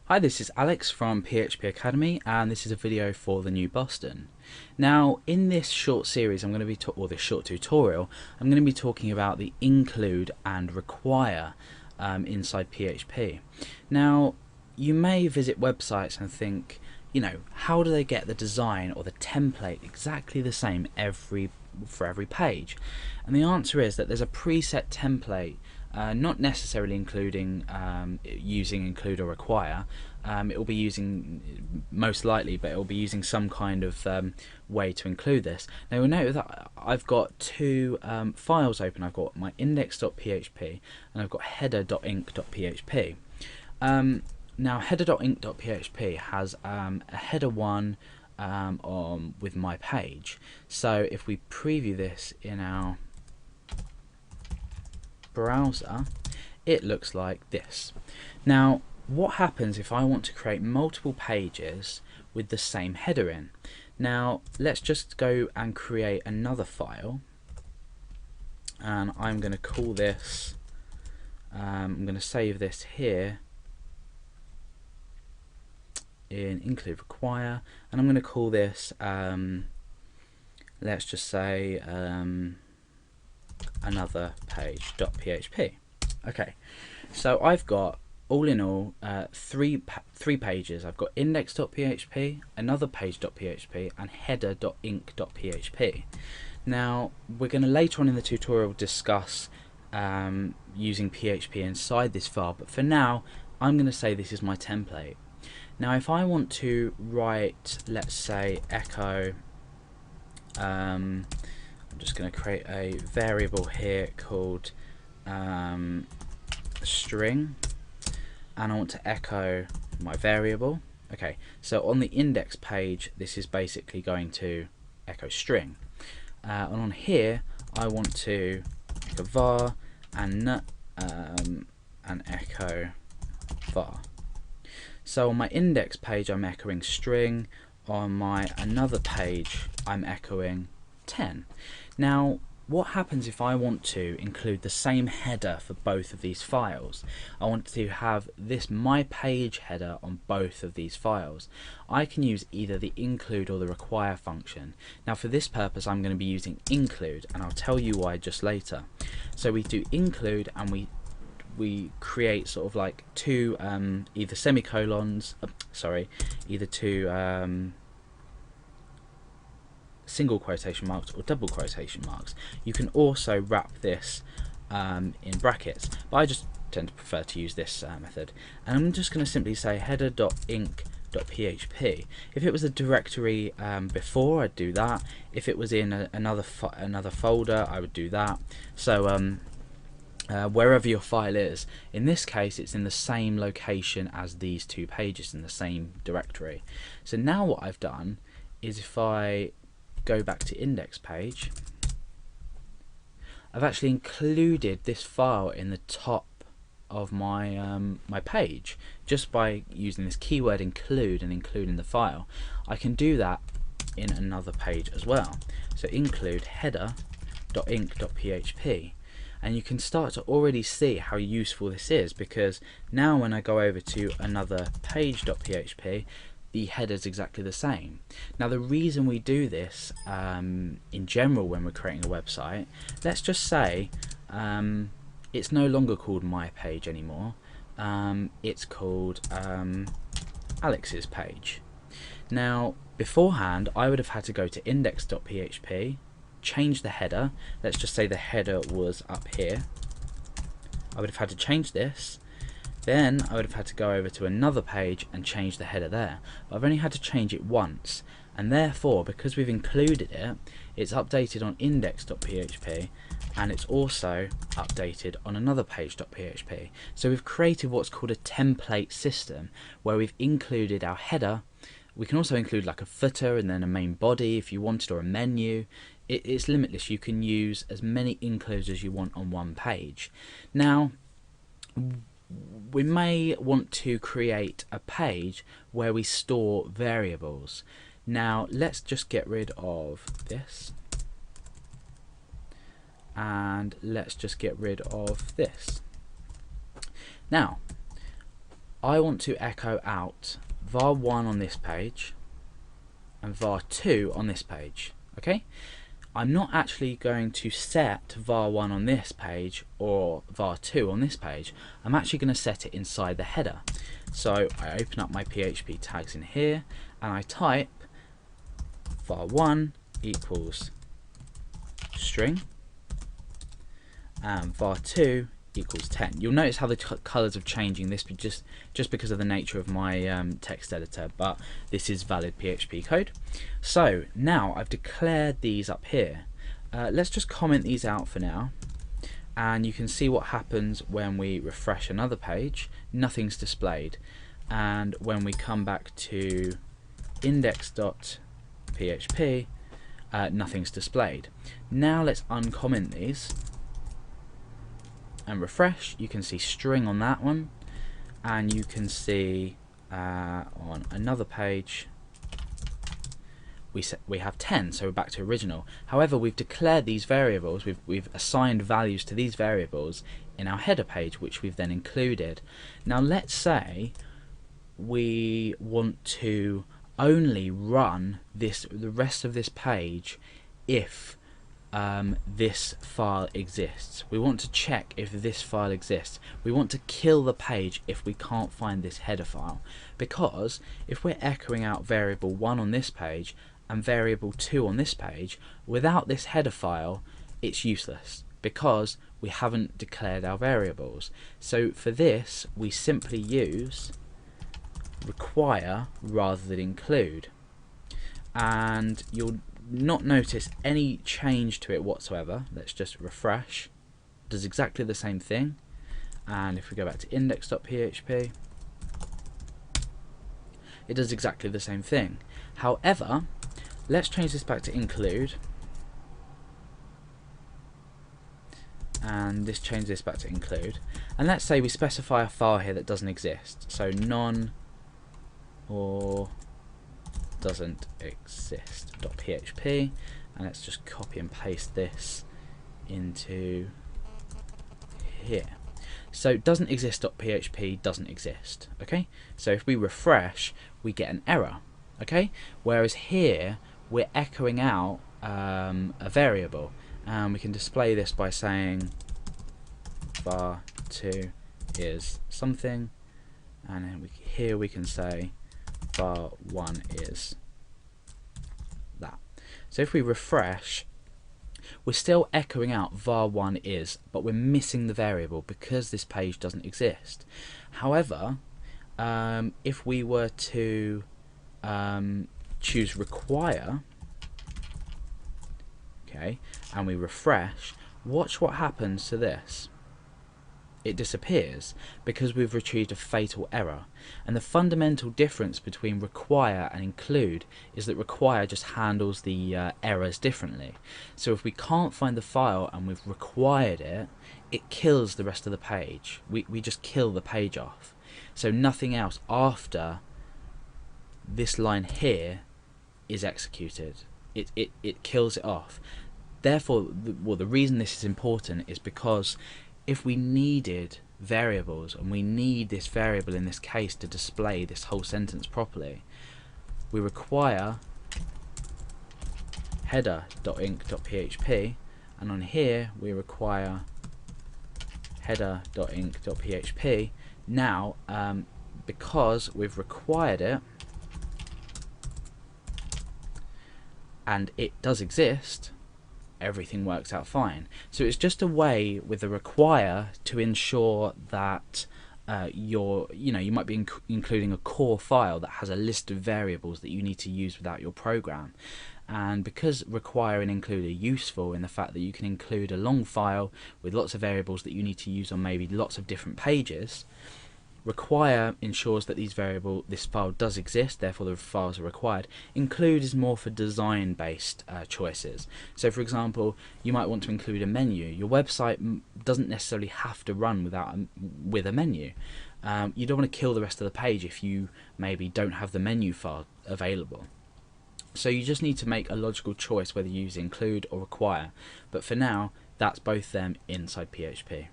Hi, this is Alex from PHP Academy, and this is a video for the New Boston. Now, in this short series, I'm going to be or this short tutorial, I'm going to be talking about the include and require inside PHP. Now, you may visit websites and think, how do they get the design or the template exactly the same for every page? And the answer is that there's a preset template. Not necessarily using include or require. It will be using, most likely, but it will be using some kind of way to include this. Now you'll note that I've got two files open. I've got my index.php and I've got header.inc.php. Now header.inc.php has a header 1 with my page. So if we preview this in our browser, it looks like this. Now, what happens if I want to create multiple pages with the same header in? Now, let's just go and create another file, and I'm going to call this, I'm going to save this here in include require, and I'm going to call this, let's just say, another page.php. Okay, so I've got all in all three pages. I've got index.php, another page.php, and header.inc.php. Now we're going to later on in the tutorial discuss using PHP inside this file, but for now I'm going to say this is my template. Now if I want to write, let's say, echo, I'm just going to create a variable here called string, and I want to echo my variable. Okay, so on the index page this is basically going to echo string, and on here I want to echo var and echo var. So on my index page I'm echoing string, on my another page I'm echoing 10. Now what happens if I want to include the same header for both of these files? I want to have this my page header on both of these files. I can use either the include or the require function. Now for this purpose I'm going to be using include, and I'll tell you why just later. So we do include and we create sort of like two either semicolons, either two single quotation marks or double quotation marks. You can also wrap this in brackets, but I just tend to prefer to use this method. And I'm just going to simply say header.inc.php. If it was a directory before, I'd do that. If it was in another folder, I would do that. So wherever your file is, in this case it's in the same location as these two pages, in the same directory. So now what I've done is, if I go back to index page, I've actually included this file in the top of my my page just by using this keyword include and including the file. I can do that in another page as well. So include header.inc.php, and you can start to already see how useful this is, because now when I go over to another page.php, the header is exactly the same. Now the reason we do this in general when we're creating a website, let's just say it's no longer called my page anymore, it's called Alex's page. Now beforehand I would have had to go to index.php, change the header, let's just say the header was up here, I would have had to change this. Then I would have had to go over to another page and change the header there. But I've only had to change it once, and therefore, because we've included it, it's updated on index.php and it's also updated on another page.php. So we've created what's called a template system, where we've included our header. We can also include like a footer and then a main body if you wanted, or a menu. It's limitless. You can use as many includes as you want on one page. Now we may want to create a page where we store variables. Now let's just get rid of this, and let's just get rid of this. Now I want to echo out var1 on this page and var2 on this page. Okay, I'm not actually going to set var1 on this page or var2 on this page. I'm actually going to set it inside the header. So I open up my PHP tags in here and I type var1 equals string and var2 equals 10. You'll notice how the colors are changing. This just because of the nature of my text editor, but this is valid PHP code. So now I've declared these up here. Let's just comment these out for now, and you can see what happens when we refresh another page. Nothing's displayed, and when we come back to index.php, nothing's displayed. Now let's uncomment these and refresh. You can see string on that one, and you can see on another page we have 10, so we're back to original. However, we've declared these variables, we've assigned values to these variables in our header page, which we've then included. Now let's say we want to only run the rest of this page if this file exists. We want to check if this file exists. We want to kill the page if we can't find this header file, because if we're echoing out variable 1 on this page and variable 2 on this page, without this header file it's useless because we haven't declared our variables. So for this we simply use require rather than include, and you'll not notice any change to it whatsoever. Let's just refresh. It does exactly the same thing, and if we go back to index.php, it does exactly the same thing. However, let's change this back to include, and change this back to include, and let's say we specify a file here that doesn't exist, so none or doesn't exist.php, and let's just copy and paste this into here. So doesn't exist.php doesn't exist. Okay, so if we refresh we get an error. Okay, whereas here we're echoing out a variable, and we can display this by saying var2 is something, and then here we can say var1 is that. So if we refresh, we're still echoing out var1 is, but we're missing the variable because this page doesn't exist. However, if we were to choose require, okay, and we refresh, watch what happens to this. It disappears because we've retrieved a fatal error. And the fundamental difference between require and include is that require just handles the errors differently. So if we can't find the file and we've required it, it kills the rest of the page. We just kill the page off. So nothing else after this line here is executed. It kills it off. Therefore, the reason this is important is because if we needed variables, and we need this variable in this case to display this whole sentence properly, we require header.inc.php, and on here we require header.inc.php. Now, because we've required it and it does exist, everything works out fine. So it's just a way with the require to ensure that you might be including a core file that has a list of variables that you need to use without your program. And because require and include are useful in the fact that you can include a long file with lots of variables that you need to use on maybe lots of different pages, require ensures that this file does exist, therefore the files are required. Include is more for design based choices. So for example, you might want to include a menu. Your website doesn't necessarily have to run with a menu. You don't want to kill the rest of the page if you maybe don't have the menu file available. So you just need to make a logical choice whether you use include or require, but for now that's both them inside PHP.